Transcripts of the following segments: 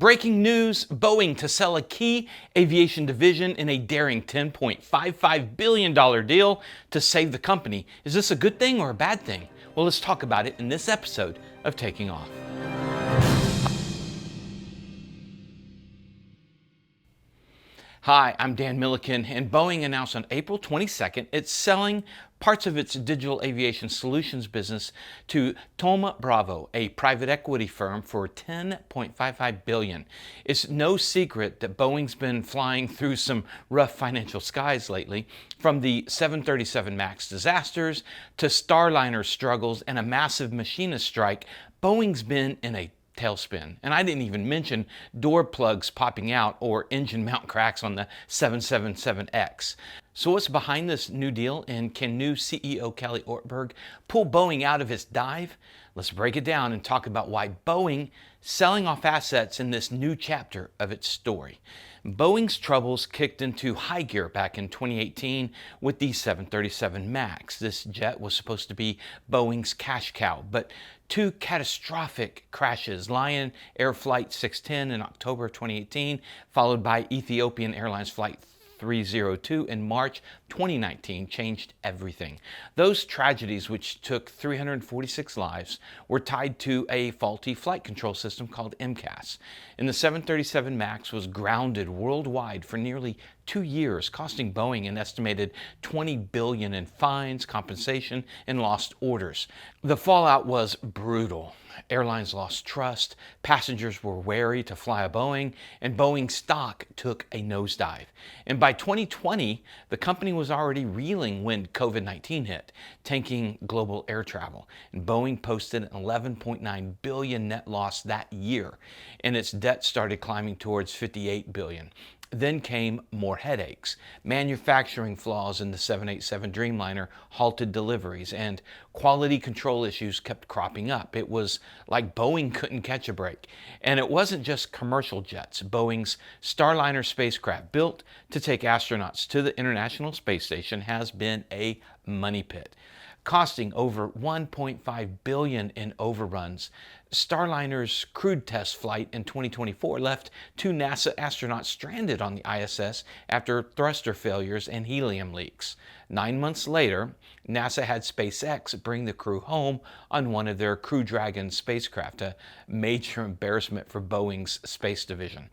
Breaking news, Boeing to sell a key aviation division in a daring $10.55 billion deal to save the company. Is this a good thing or a bad thing? Well, let's talk about it in this episode of Taking Off. Hi, I'm Dan Milliken, and Boeing announced on April 22nd it's selling parts of its digital aviation solutions business to ThomaBravo, a private equity firm, for $10.55 billion. It's no secret that Boeing's been flying through some rough financial skies lately, from the 737 MAX disasters to Starliner struggles and a massive machinist strike. Boeing's been in a tailspin. And I didn't even mention door plugs popping out or engine mount cracks on the 777X. So what's behind this new deal, and can new CEO Kelly Ortberg pull Boeing out of its dive? Let's break it down and talk about why Boeing selling off assets in this new chapter of its story. Boeing's troubles kicked into high gear back in 2018 with the 737 MAX. This jet was supposed to be Boeing's cash cow, but two catastrophic crashes, Lion Air Flight 610 in October 2018, followed by Ethiopian Airlines Flight 302 in March 2019, changed everything. Those tragedies, which took 346 lives, were tied to a faulty flight control system called MCAS. And the 737 MAX was grounded worldwide for nearly 2 years, costing Boeing an estimated $20 billion in fines, compensation, and lost orders. The fallout was brutal. Airlines lost trust, passengers were wary to fly a Boeing, and Boeing stock took a nosedive. And by 2020, the company was already reeling when COVID-19 hit, tanking global air travel. And Boeing posted an $11.9 billion net loss that year, and its debt started climbing towards $58 billion. Then came more headaches. Manufacturing flaws in the 787 Dreamliner halted deliveries, and quality control issues kept cropping up. It was like Boeing couldn't catch a break. And it wasn't just commercial jets. Boeing's Starliner spacecraft, built to take astronauts to the International Space Station, has been a money pit, costing over $1.5 billion in overruns. Starliner's crewed test flight in 2024 left two NASA astronauts stranded on the ISS after thruster failures and helium leaks. 9 months later, NASA had SpaceX bring the crew home on one of their Crew Dragon spacecraft, a major embarrassment for Boeing's space division.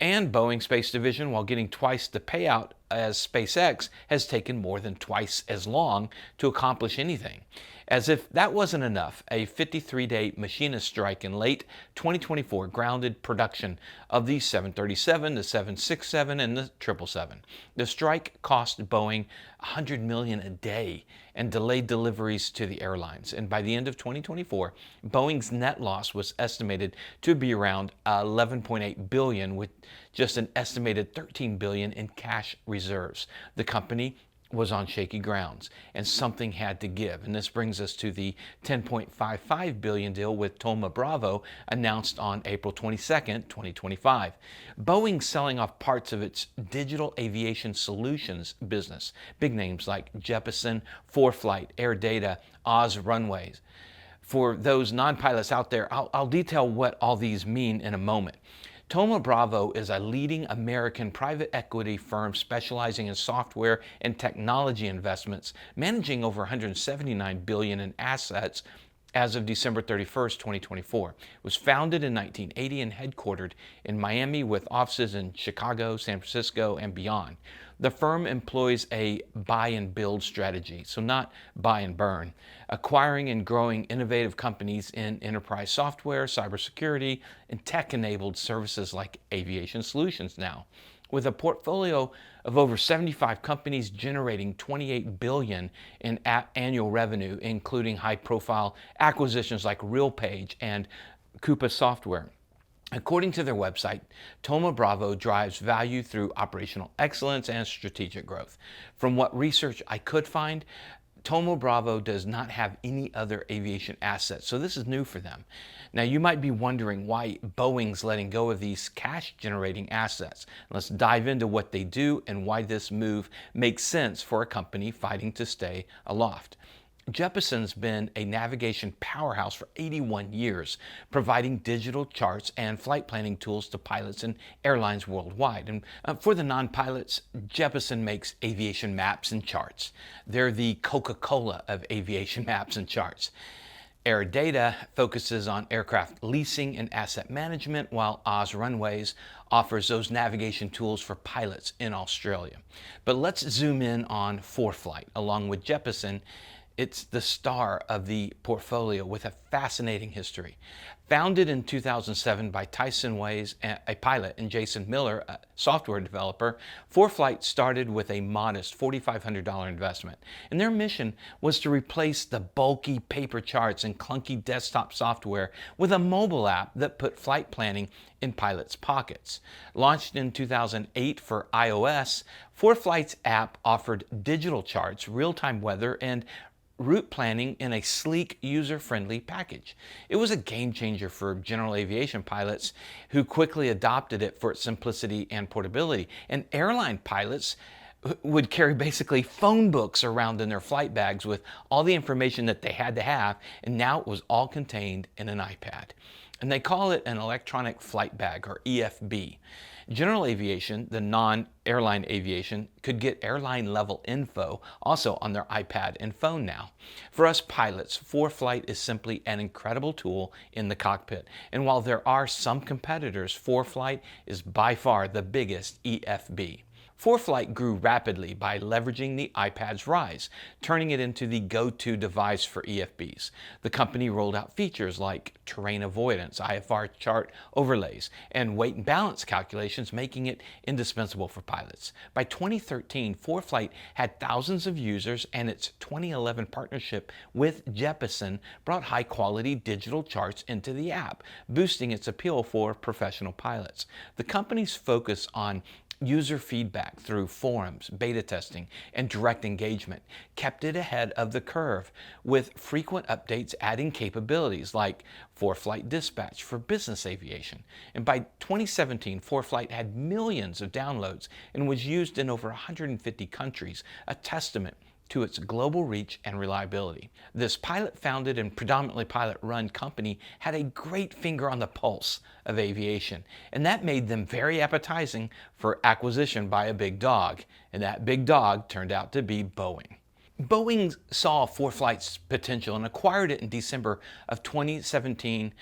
And Boeing Space Division, while getting twice the payout as SpaceX, has taken more than twice as long to accomplish anything. As if that wasn't enough, a 53-day machinist strike in late 2024 grounded production of the 737, the 767, and the 777. The strike cost Boeing $100 million a day and delayed deliveries to the airlines. And by the end of 2024, Boeing's net loss was estimated to be around $11.8 billion, with just an estimated $13 billion in cash reserves. The company was on shaky grounds, and something had to give. And this brings us to the $10.55 billion deal with ThomaBravo, announced on April 22nd, 2025. Boeing selling off parts of its digital aviation solutions business, big names like Jeppesen, Foreflight, AerData, OzRunways. For those non-pilots out there, I'll detail what all these mean in a moment. ThomaBravo is a leading American private equity firm specializing in software and technology investments, managing over $179 billion in assets as of December 31st, 2024. It was founded in 1980 and headquartered in Miami, with offices in Chicago, San Francisco, and beyond. The firm employs a buy and build strategy, so not buy and burn, acquiring and growing innovative companies in enterprise software, cybersecurity, and tech-enabled services like aviation solutions now. With a portfolio of over 75 companies generating $28 billion in annual revenue, including high-profile acquisitions like RealPage and Coupa Software. According to their website, ThomaBravo drives value through operational excellence and strategic growth. From what research I could find, ThomaBravo does not have any other aviation assets, so this is new for them. Now, you might be wondering why Boeing's letting go of these cash-generating assets. Let's dive into what they do and why this move makes sense for a company fighting to stay aloft. Jeppesen's been a navigation powerhouse for 81 years, providing digital charts and flight planning tools to pilots and airlines worldwide. And for the non-pilots, Jeppesen makes aviation maps and charts. They're the Coca-Cola of aviation maps and charts. AerData focuses on aircraft leasing and asset management, while OzRunways offers those navigation tools for pilots in Australia. But let's zoom in on Foreflight. Along with Jeppesen, it's the star of the portfolio with a fascinating history. Founded in 2007 by Tyson Ways, a pilot, and Jason Miller, a software developer, Foreflight started with a modest $4,500 investment. And their mission was to replace the bulky paper charts and clunky desktop software with a mobile app that put flight planning in pilots' pockets. Launched in 2008 for iOS, Foreflight's app offered digital charts, real-time weather, and route planning in a sleek, user-friendly package. It was a game changer for general aviation pilots who quickly adopted it for its simplicity and portability. And airline pilots would carry basically phone books around in their flight bags with all the information that they had to have, and now it was all contained in an iPad. And they call it an electronic flight bag, or EFB. General aviation, the non-airline aviation, could get airline level info also on their iPad and phone now. For us pilots, Foreflight is simply an incredible tool in the cockpit. And while there are some competitors, Foreflight is by far the biggest EFB. Foreflight grew rapidly by leveraging the iPad's rise, turning it into the go-to device for EFBs. The company rolled out features like terrain avoidance, IFR chart overlays, and weight and balance calculations, making it indispensable for pilots. By 2013, Foreflight had thousands of users, and its 2011 partnership with Jeppesen brought high-quality digital charts into the app, boosting its appeal for professional pilots. The company's focus on user feedback through forums, beta testing, and direct engagement kept it ahead of the curve, with frequent updates adding capabilities like Foreflight Dispatch for business aviation. And by 2017, Foreflight had millions of downloads and was used in over 150 countries, a testament to its global reach and reliability. This pilot-founded and predominantly pilot-run company had a great finger on the pulse of aviation, and that made them very appetizing for acquisition by a big dog, and that big dog turned out to be Boeing. Boeing saw Foreflight's potential and acquired it in December of 2017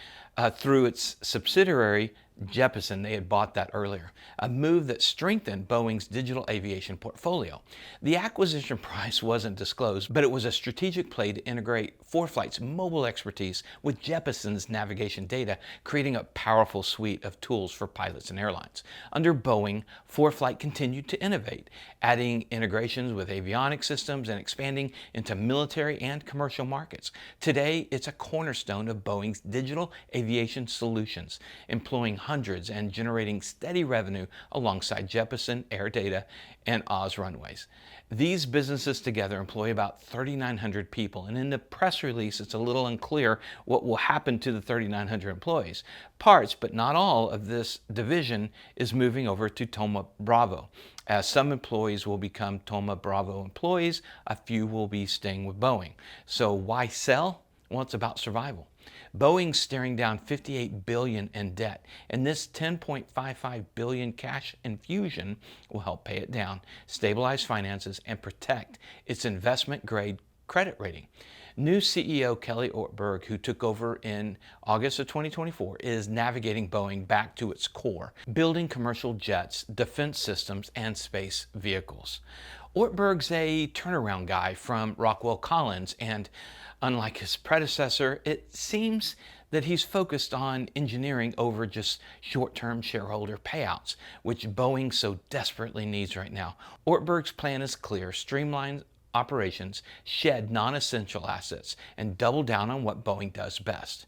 through its subsidiary Jeppesen. They had bought that earlier, a move that strengthened Boeing's digital aviation portfolio. The acquisition price wasn't disclosed, but it was a strategic play to integrate Foreflight's mobile expertise with Jeppesen's navigation data, creating a powerful suite of tools for pilots and airlines. Under Boeing, Foreflight continued to innovate, adding integrations with avionics systems and expanding into military and commercial markets. Today, it's a cornerstone of Boeing's digital aviation solutions, employing hundreds and generating steady revenue alongside Jeppesen, AerData, and OzRunways. These businesses together employ about 3,900 people, and in the press release it's a little unclear what will happen to the 3,900 employees. Parts, but not all, of this division is moving over to ThomaBravo. As some employees will become ThomaBravo employees, a few will be staying with Boeing. So why sell? Well, it's about survival. Boeing's staring down $58 billion in debt, and this $10.55 billion cash infusion will help pay it down, stabilize finances, and protect its investment-grade credit rating. New CEO Kelly Ortberg, who took over in August of 2024, is navigating Boeing back to its core, building commercial jets, defense systems, and space vehicles. Ortberg's a turnaround guy from Rockwell Collins, and unlike his predecessor, it seems that he's focused on engineering over just short-term shareholder payouts, which Boeing so desperately needs right now. Ortberg's plan is clear: streamline operations, shed non-essential assets, and double down on what Boeing does best.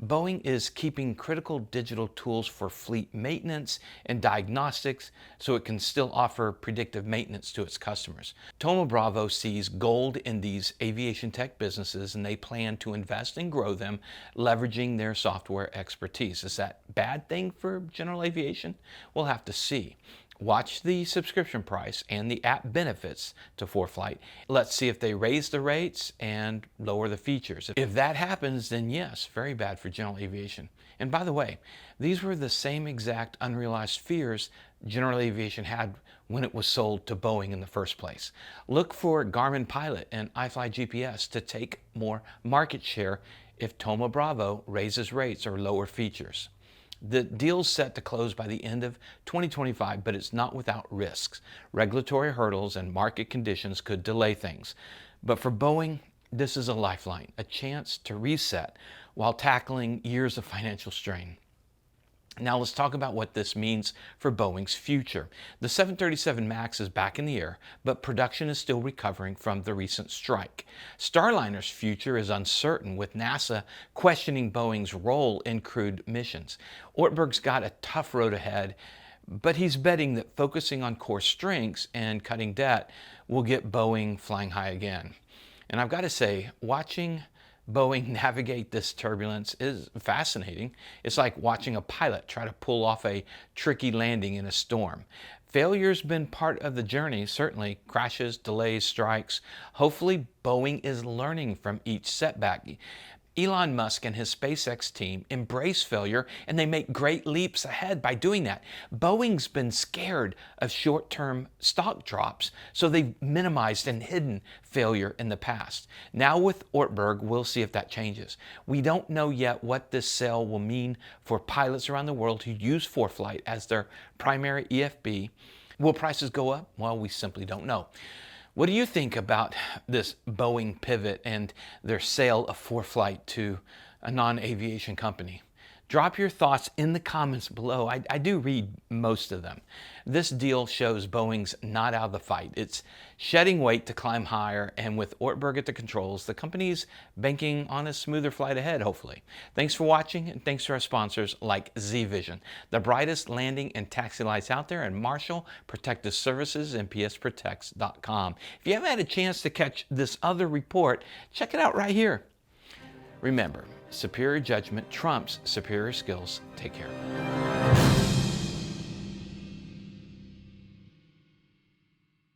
Boeing is keeping critical digital tools for fleet maintenance and diagnostics so it can still offer predictive maintenance to its customers. ThomaBravo sees gold in these aviation tech businesses, and they plan to invest and grow them, leveraging their software expertise. Is that a bad thing for general aviation? We'll have to see. Watch the subscription price and the app benefits to Foreflight. Let's see if they raise the rates and lower the features. If that happens, then yes, very bad for general aviation. And by the way, these were the same exact unrealized fears general aviation had when it was sold to Boeing in the first place. Look for Garmin Pilot and iFly GPS to take more market share if ThomaBravo raises rates or lower features. The deal's set to close by the end of 2025, but it's not without risks. Regulatory hurdles and market conditions could delay things. But for Boeing, this is a lifeline, a chance to reset while tackling years of financial strain. Now let's talk about what this means for Boeing's future. The 737 MAX is back in the air, but production is still recovering from the recent strike. Starliner's future is uncertain, with NASA questioning Boeing's role in crewed missions. Ortberg's got a tough road ahead, but he's betting that focusing on core strengths and cutting debt will get Boeing flying high again. And I've got to say, watching Boeing navigate this turbulence is fascinating. It's like watching a pilot try to pull off a tricky landing in a storm. Failure's been part of the journey, certainly. Crashes, delays, strikes. Hopefully Boeing is learning from each setback. Elon Musk and his SpaceX team embrace failure, and they make great leaps ahead by doing that. Boeing's been scared of short-term stock drops, so they've minimized and hidden failure in the past. Now with Ortberg, we'll see if that changes. We don't know yet what this sale will mean for pilots around the world who use Foreflight as their primary EFB. Will prices go up? Well, we simply don't know. What do you think about this Boeing pivot and their sale of Foreflight to a non-aviation company? Drop your thoughts in the comments below. I do read most of them. This deal shows Boeing's not out of the fight. It's shedding weight to climb higher, and with Ortberg at the controls, the company's banking on a smoother flight ahead, hopefully. Thanks for watching, and thanks to our sponsors like Z-Vision, the brightest landing and taxi lights out there, and Marshall Protective Services and psprotects.com. If you haven't had a chance to catch this other report, check it out right here. Remember, superior judgment trumps superior skills. Take care.